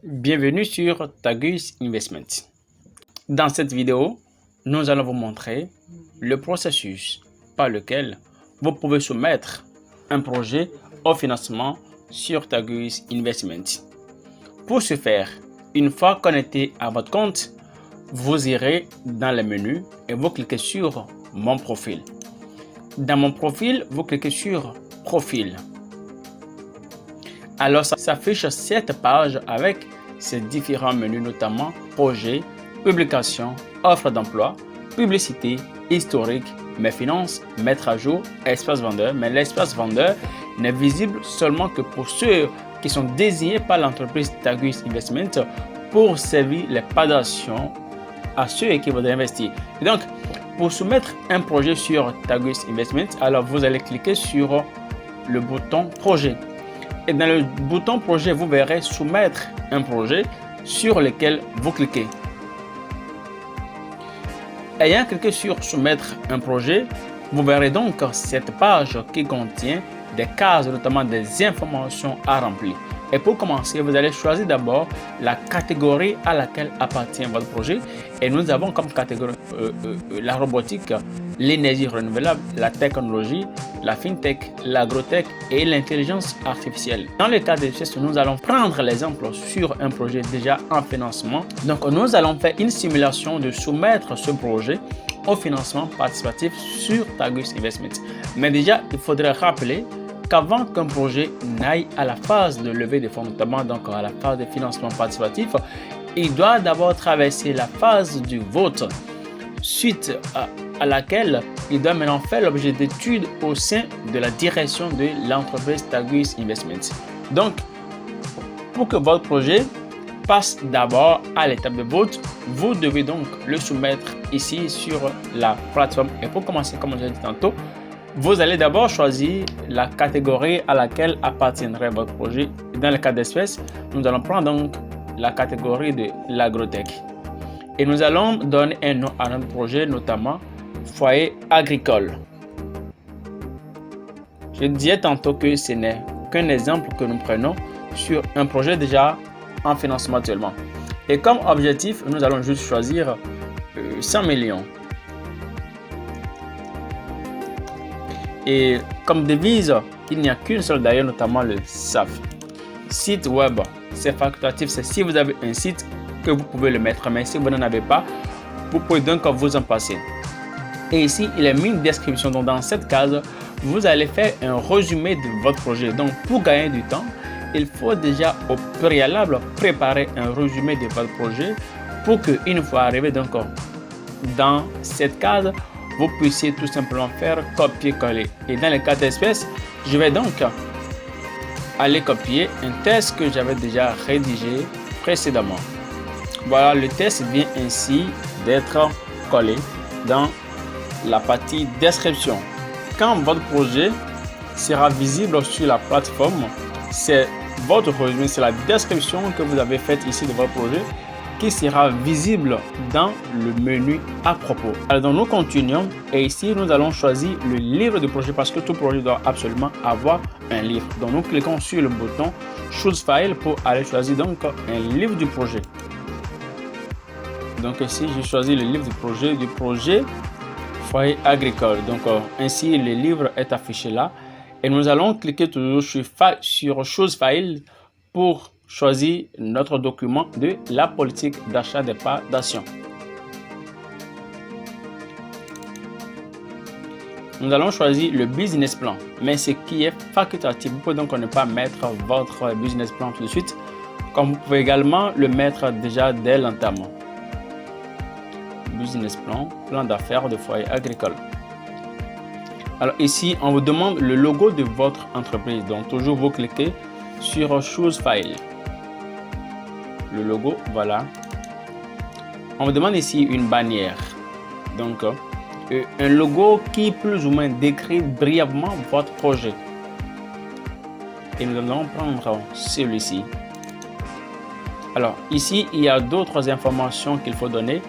Bienvenue sur Tagus Investment. Dans cette vidéo, nous allons vous montrer le processus par lequel vous pouvez soumettre un projet au financement sur Tagus Investment. Pour ce faire, une fois connecté à votre compte, vous irez dans le menu et vous cliquez sur Mon profil. Dans Mon profil, vous cliquez sur Profil. Alors, ça s'affiche cette page avec ces différents menus, notamment projet, publication, offre d'emploi, publicité, historique, mes finances, mettre à jour, espace vendeur. Mais l'espace vendeur n'est visible seulement que pour ceux qui sont désignés par l'entreprise Tagus Investment pour servir les padations à ceux qui voudraient investir. Et donc, pour soumettre un projet sur Tagus Investment, alors vous allez cliquer sur le bouton projet. Et dans le bouton projet, vous verrez soumettre un projet sur lequel vous cliquez. Ayant cliqué sur soumettre un projet, vous verrez donc cette page qui contient des cases, notamment des informations à remplir. Et pour commencer, vous allez choisir d'abord la catégorie à laquelle appartient votre projet. Et nous avons comme catégorie la robotique, l'énergie renouvelable, la technologie, la fintech, l'agrotech et l'intelligence artificielle. Dans le cas de ceci, nous allons prendre l'exemple sur un projet déjà en financement. Donc, nous allons faire une simulation de soumettre ce projet au financement participatif sur Tagus Investment. Mais déjà, il faudrait rappeler qu'avant qu'un projet n'aille à la phase de levée de fonds, notamment donc à la phase de financement participatif, il doit d'abord traverser la phase du vote, suite à laquelle il doit maintenant faire l'objet d'études au sein de la direction de l'entreprise Tagus Investment. Donc, pour que votre projet passe d'abord à l'étape de vote, vous devez donc le soumettre ici sur la plateforme. Et pour commencer, comme je l'ai dit tantôt, vous allez d'abord choisir la catégorie à laquelle appartiendrait votre projet. Dans le cas d'espèce, nous allons prendre donc la catégorie de l'agrotech. Et nous allons donner un nom à notre projet, notamment foyer agricole. Je disais tantôt que ce n'est qu'un exemple que nous prenons sur un projet déjà en financement actuellement. Et comme objectif, nous allons juste choisir 100 millions. Et comme devise, il n'y a qu'une seule d'ailleurs, notamment le SAF. Site web, c'est facultatif, c'est si vous avez un site que vous pouvez le mettre, mais si vous n'en avez pas, vous pouvez donc vous en passer. Et ici, il est mis une description, donc dans cette case, vous allez faire un résumé de votre projet. Donc pour gagner du temps, il faut déjà au préalable préparer un résumé de votre projet pour qu'une fois arrivé donc dans cette case, vous puissiez tout simplement faire copier-coller. Et dans le cas d'espèce, je vais donc aller copier un test que j'avais déjà rédigé précédemment. Voilà, le test vient ainsi d'être collé dans la partie description. Quand votre projet sera visible sur la plateforme, c'est votre résumé, c'est la description que vous avez faite ici de votre projet qui sera visible dans le menu à propos. Alors donc nous continuons et ici nous allons choisir le livre du projet parce que tout projet doit absolument avoir un livre. Donc nous cliquons sur le bouton Choose File pour aller choisir donc un livre du projet. Donc ici j'ai choisi le livre du projet foyer agricole. Donc ainsi le livre est affiché là et nous allons cliquer toujours sur Choose File pour choisir notre document de la politique d'achat des parts d'action. Nous allons choisir le business plan, mais ce qui est facultatif. Vous pouvez donc ne pas mettre votre business plan tout de suite, comme vous pouvez également le mettre déjà dès l'entame. Business plan, plan d'affaires de foyer agricole. Alors ici, on vous demande le logo de votre entreprise. Donc toujours vous cliquez sur Choose File. Le logo, voilà. On vous demande ici une bannière. Donc, un logo qui plus ou moins décrit brièvement votre projet. Et nous allons prendre celui-ci. Alors, ici, il y a d'autres informations qu'il faut donner,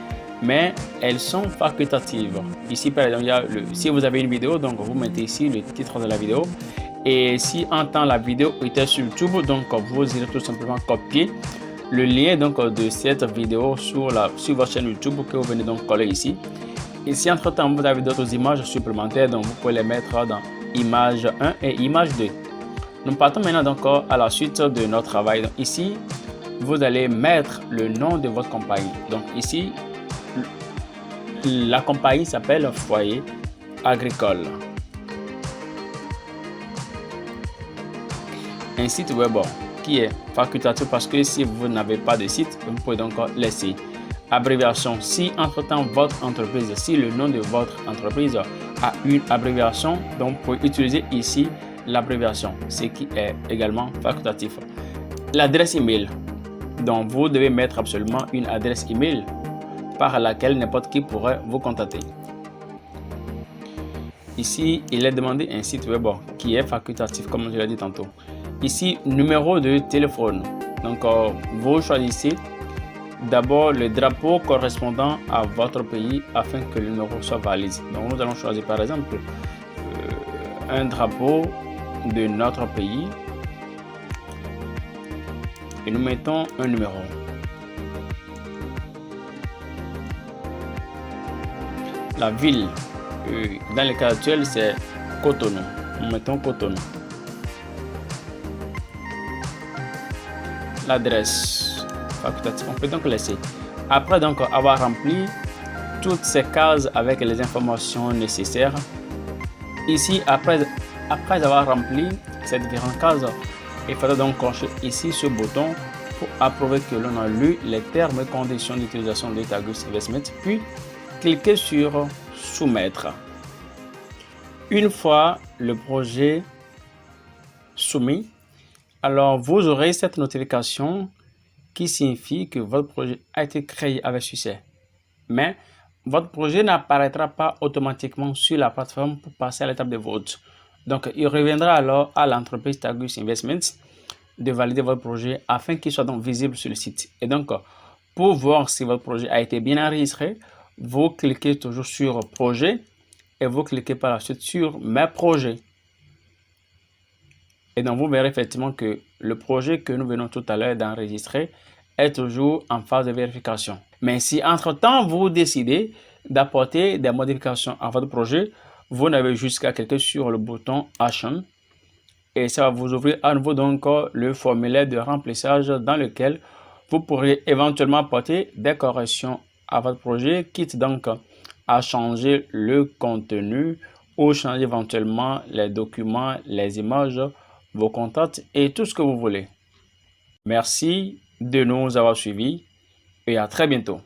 mais elles sont facultatives. Ici, par exemple, si vous avez une vidéo, donc vous mettez ici le titre de la vidéo. Et si en temps la vidéo était sur YouTube, donc vous irez tout simplement copier le lien donc de cette vidéo sur votre chaîne YouTube que vous venez donc coller ici. Et si entre-temps vous avez d'autres images supplémentaires, donc vous pouvez les mettre dans image 1 et image 2. Nous partons maintenant donc à la suite de notre travail. Donc ici, vous allez mettre le nom de votre compagnie. Donc ici, la compagnie s'appelle Foyer Agricole. Un site web qui est facultatif parce que si vous n'avez pas de site, vous pouvez donc laisser. Abréviation, si entre-temps votre entreprise, si le nom de votre entreprise a une abréviation, donc vous pouvez utiliser ici l'abréviation, ce qui est également facultatif. L'adresse email, donc vous devez mettre absolument une adresse email par laquelle n'importe qui pourrait vous contacter. Ici, il est demandé un site web qui est facultatif, comme je l'ai dit tantôt. Ici, numéro de téléphone. Donc, vous choisissez d'abord le drapeau correspondant à votre pays afin que le numéro soit valide. Donc, nous allons choisir par exemple un drapeau de notre pays et nous mettons un numéro. La ville, dans le cas actuel, c'est Cotonou. Nous mettons Cotonou. L'adresse facultative, on peut donc laisser. Après donc avoir rempli toutes ces cases avec les informations nécessaires, ici après avoir rempli ces différentes cases, il faudra donc cocher ici ce bouton pour approuver que l'on a lu les termes et conditions d'utilisation de Tagus Investment, puis cliquez sur soumettre. Une fois le projet soumis, alors vous aurez cette notification qui signifie que votre projet a été créé avec succès. Mais votre projet n'apparaîtra pas automatiquement sur la plateforme pour passer à l'étape de vote. Donc, il reviendra alors à l'entreprise Tagus Investments de valider votre projet afin qu'il soit donc visible sur le site. Et donc, pour voir si votre projet a été bien enregistré, vous cliquez toujours sur projet et vous cliquez par la suite sur mes projets. Et donc, vous verrez effectivement que le projet que nous venons tout à l'heure d'enregistrer est toujours en phase de vérification. Mais si entre-temps, vous décidez d'apporter des modifications à votre projet, vous n'avez jusqu'à cliquer sur le bouton Action et ça va vous ouvrir à nouveau donc le formulaire de remplissage dans lequel vous pourrez éventuellement apporter des corrections à votre projet, quitte donc à changer le contenu ou changer éventuellement les documents, les images, vos contacts et tout ce que vous voulez. Merci de nous avoir suivis et à très bientôt.